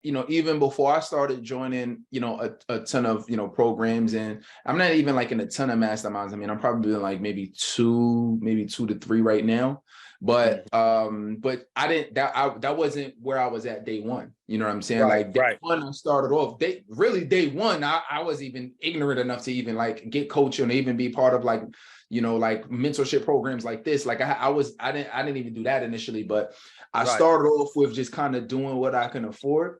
even before I started joining, a ton of, programs, and I'm not even like in a ton of masterminds. I mean, I'm probably in like maybe two to three right now. But I didn't, that wasn't where I was at day one. You know what I'm saying? Like day one, I started off, day one, I was even ignorant enough to even like get coaching and even be part of like, like mentorship programs like this. Like I didn't even do that initially, but I started off with just kind of doing what I can afford.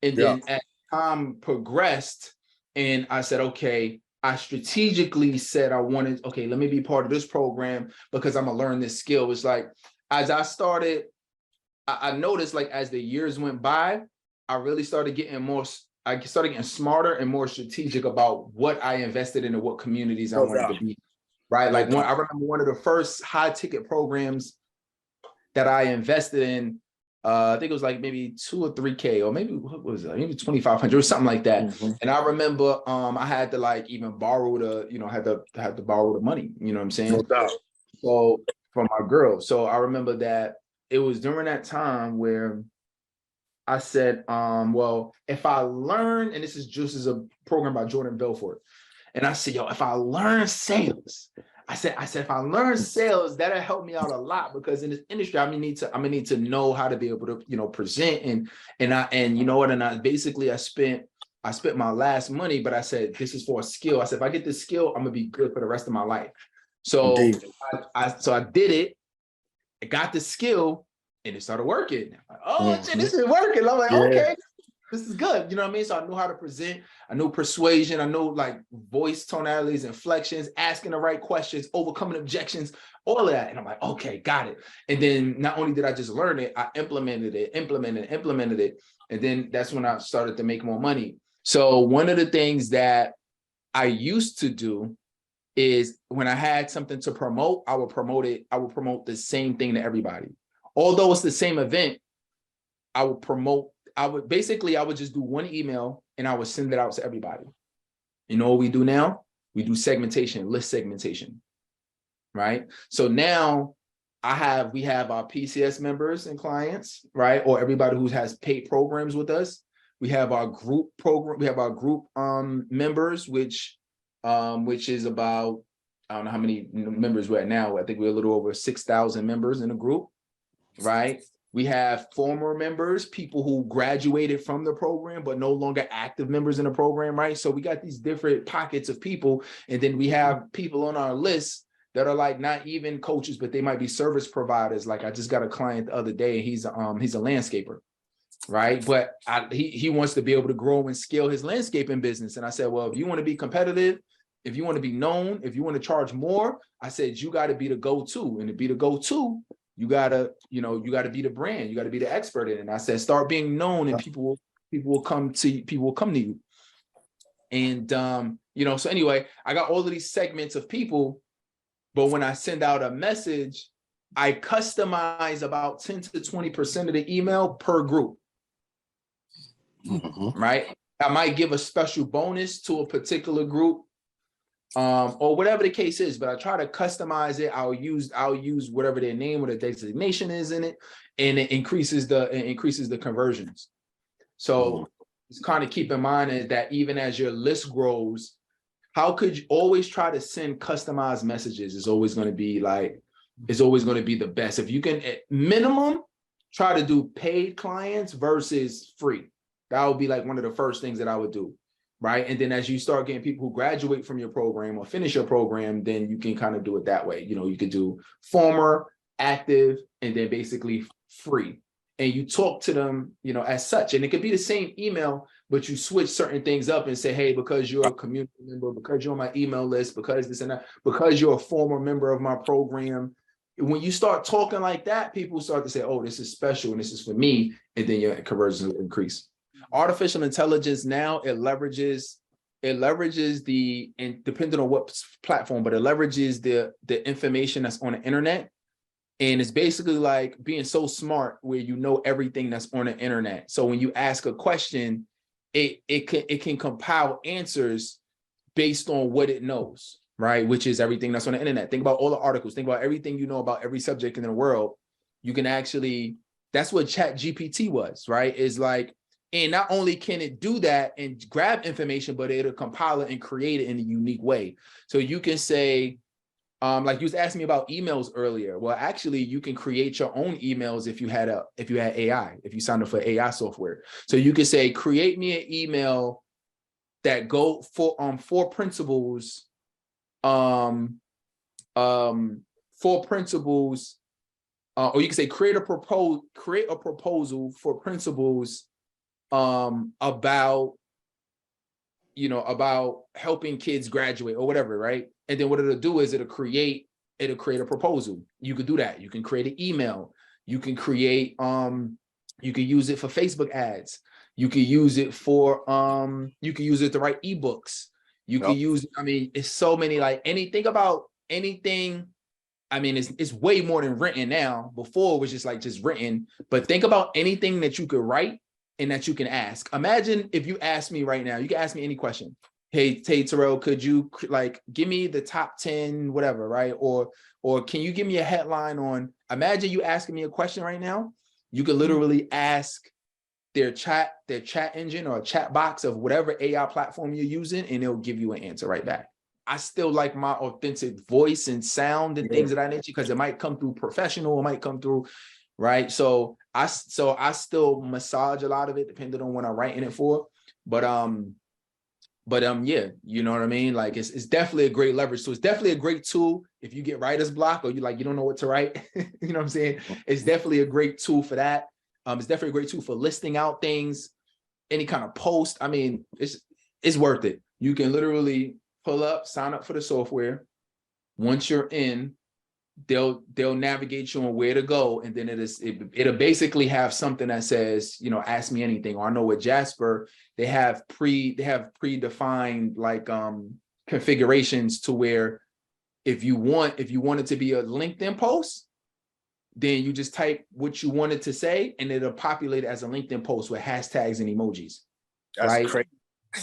And then as time progressed, and I said, okay, I strategically said okay, let me be part of this program because I'm gonna learn this skill. It's like, as I started, I noticed like as the years went by, I really started getting smarter and more strategic about what I invested in and what communities I wanted to be. Right. Like I remember one of the first high ticket programs that I invested in, I think it was like maybe 2 or 3K, or maybe what was it? Maybe 2,500 or something like that. And I remember I had to like even borrow had to borrow the money, you know what I'm saying? No doubt. So from my girl. So I remember that it was during that time where I said, well, if I learn, and this is a program by Jordan Belfort. And I said, yo, if I learn sales, I said, if I learn sales, that'll help me out a lot, because in this industry, I'm gonna need to know how to be able to, present and I spent my last money, but I said, this is for a skill. I said, if I get this skill, I'm gonna be good for the rest of my life. So I did it. I got the skill and it started working. Like, oh shit, this is working. I'm like, okay, this is good. You know what I mean? So I knew how to present. I knew persuasion. I knew like voice tonalities, inflections, asking the right questions, overcoming objections, all of that. And I'm like, okay, got it. And then not only did I just learn it, I implemented it. And then that's when I started to make more money. So one of the things that I used to do is when I had something to promote, I would promote it. I would promote the same thing to everybody. Although it's the same event, I would just do one email and I would send it out to everybody. You know what we do now? We do segmentation, list segmentation, right? So now we have our PCS members and clients, right? Or everybody who has paid programs with us. We have our group program. We have our group members, which is about, I don't know how many members we're at now. I think we're a little over 6,000 members in the group, right? We have former members, people who graduated from the program, but no longer active members in the program, right? So we got these different pockets of people. And then we have people on our list that are like not even coaches, but they might be service providers. Like I just got a client the other day, and he's a landscaper, right? But he wants to be able to grow and scale his landscaping business. And I said, well, if you want to be competitive, if you want to be known, if you want to charge more, I said, you got to be the go-to. And to be the go-to, you gotta be the brand. You gotta be the expert in it. And I said, start being known, and people will come to you. And so anyway, I got all of these segments of people, but when I send out a message, I customize about 10 to 20% of the email per group. Right? I might give a special bonus to a particular group. Or whatever the case is, but I try to customize it. I'll use whatever their name or their designation is in it, and it increases the conversions. So just kind of keep in mind is that even as your list grows, how could you always try to send customized messages? It's always going to be the best. If you can, at minimum, try to do paid clients versus free. That would be like one of the first things that I would do. Right. And then as you start getting people who graduate from your program or finish your program, then you can kind of do it that way. You could do former, active, and then basically free. And you talk to them, as such. And it could be the same email, but you switch certain things up and say, hey, because you're a community member, because you're on my email list, because this and that, because you're a former member of my program. When you start talking like that, people start to say, oh, this is special and this is for me. And then your conversions will increase. Artificial intelligence now, it leverages and depending on what platform, but it leverages the information that's on the internet. And it's basically like being so smart where you know everything that's on the internet. So when you ask a question, it can compile answers based on what it knows, right? Which is everything that's on the internet. Think about all the articles, think about everything you know about every subject in the world. You can actually, that's what ChatGPT was, right? Is like, And not only can it do that and grab information, but it'll compile it and create it in a unique way. So you can say, like you was asking me about emails earlier. Well, actually, you can create your own emails if you had AI, if you signed up for AI software. So you could say, create me an email that go for four principles, or you can say create a proposal for principles about helping kids graduate or whatever, right? And then what it'll do is it'll create a proposal. You could do that. You can create an email. You can create you can use it for Facebook ads. You can use it for you can use it to write ebooks. You can use, I mean, it's so many, like anything about anything. I mean, it's way more than written now. Before it was just written, but think about anything that you could write and that you can ask. Imagine if you ask me right now, you can ask me any question. Hey, Terrell, could you like give me the top 10, whatever, right? Or can you give me a headline on, imagine you asking me a question right now. You could literally ask their chat engine or a chat box of whatever AI platform you're using, and it'll give you an answer right back. I still like my authentic voice and sound and things of that nature, because it might come through professional, it might come through, right? So I still massage a lot of it depending on what I'm writing it for. But yeah, you know what I mean? Like it's definitely a great leverage. So it's definitely a great tool if you get writer's block or you don't know what to write. You know what I'm saying? It's definitely a great tool for that. It's definitely a great tool for listing out things, any kind of post. I mean, it's worth it. You can literally pull up, sign up for the software. Once you're in, they'll navigate you on where to go, and then it'll basically have something that says, ask me anything. Or I know with Jasper, they have predefined like configurations to where if you want it to be a LinkedIn post, then you just type what you want it to say, and it'll populate as a LinkedIn post with hashtags and emojis. That's right? Crazy.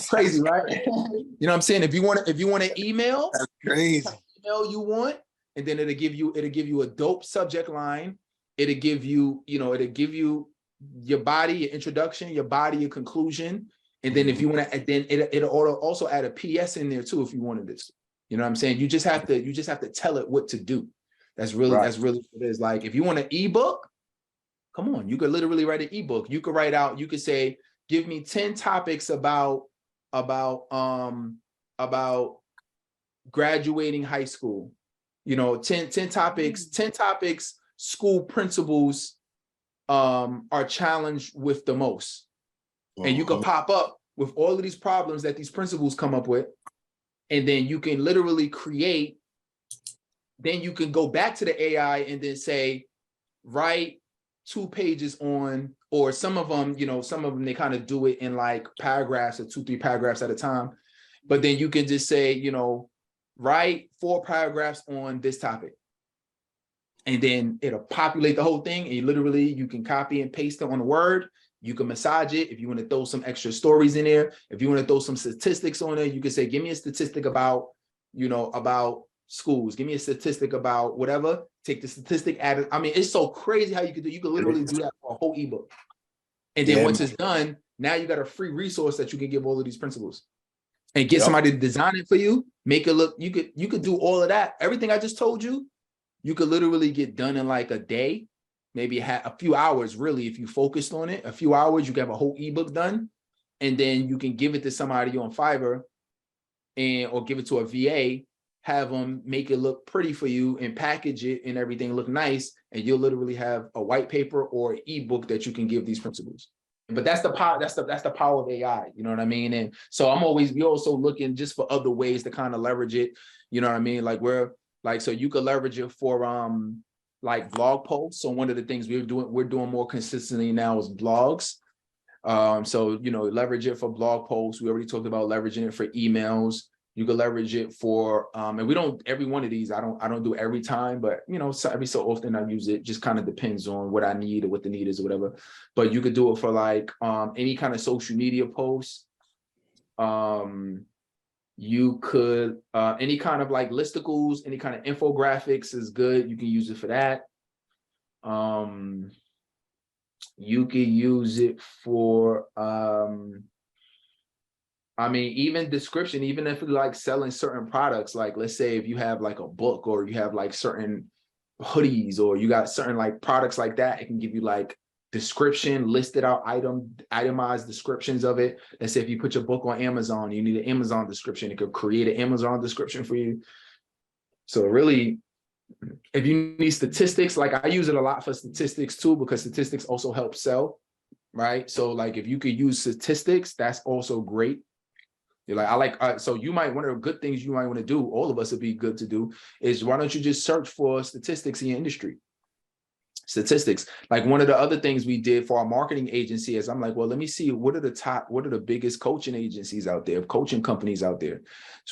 Crazy, right? You know what I'm saying? If you want an email, that's crazy. Email you want, and then it'll give you a dope subject line. It'll give you your body, your introduction, your body, your conclusion. And then if you want to, then it'll also add a PS in there too if you wanted this. You know what I'm saying? You just have to tell it what to do. That's really what it is. Like if you want an ebook, come on, you could literally write an ebook. You could say, give me 10 topics about graduating high school. 10 topics school principals are challenged with the most. And you can pop up with all of these problems that these principals come up with. And then you can literally then you can go back to the AI and then say, write 2 pages on, or some of them, they kind of do it in like paragraphs or 2-3 paragraphs at a time. But then you can just say, write 4 paragraphs on this topic. And then it'll populate the whole thing. And you can copy and paste it on a Word. You can massage it. If you want to throw some extra stories in there, if you want to throw some statistics on it, you can say, give me a statistic about schools. Give me a statistic about whatever. Take the statistic, add it. I mean, it's so crazy how you could literally do that for a whole ebook. And then once it's done, now you got a free resource that you can give all of these principles and get somebody to design it for you, make it look, you could do all of that. Everything I just told you, you could literally get done in like a day, maybe a few hours, really, if you focused on it. A few hours, you can have a whole ebook done. And then you can give it to somebody on Fiverr or give it to a VA, have them make it look pretty for you and package it and everything look nice. And you'll literally have a white paper or an ebook that you can give these principles. But that's the power. That's the power of AI. You know what I mean? And so we also looking just for other ways to kind of leverage it. You know what I mean? So you could leverage it for like blog posts. So one of the things we're doing more consistently now is blogs. So leverage it for blog posts. We already talked about leveraging it for emails. You can leverage it for, and we don't, every one of these, I don't do every time, but every so often I use it. Just kind of depends on what I need or what the need is or whatever. But you could do it for like any kind of social media posts. You could, any kind of like listicles, any kind of infographics is good. You can use it for that. You could use it for, I mean, even description, even if you like selling certain products, like let's say if you have like a book or you have like certain hoodies or you got certain like products like that, it can give you like description, listed out itemized descriptions of it. Let's say if you put your book on Amazon, you need an Amazon description, it could create an Amazon description for you. So really, if you need statistics, like I use it a lot for statistics too, because statistics also help sell, right? So like if you could use statistics, that's also great. You're like, I like, so you might, one of the good things you might want to do, all of us would be good to do, is why don't you just search for statistics in your industry? Statistics. Like one of the other things we did for our marketing agency is I'm like, well, let me see what are the biggest coaching agencies out there, coaching companies out there.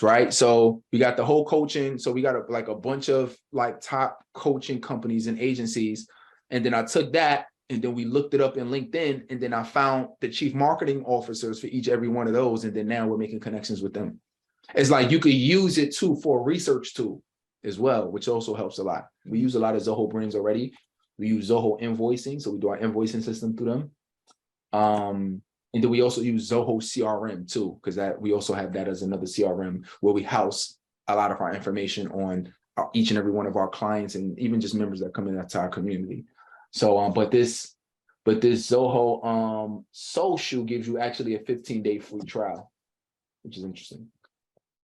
Right. So we got the whole coaching. So we got like a bunch of like top coaching companies and agencies. And then I took that and then we looked it up in LinkedIn. And then I found the chief marketing officers for every one of those. And then now we're making connections with them. It's like you could use it too for a research tool as well, which also helps a lot. We use a lot of Zoho brands already. We use Zoho invoicing, so we do our invoicing system through them. And then we also use Zoho CRM too, because that we also have that as another CRM where we house a lot of our information on each and every one of our clients and even just members that come into our community. So, but this Zoho social gives you actually a 15-day free trial, which is interesting.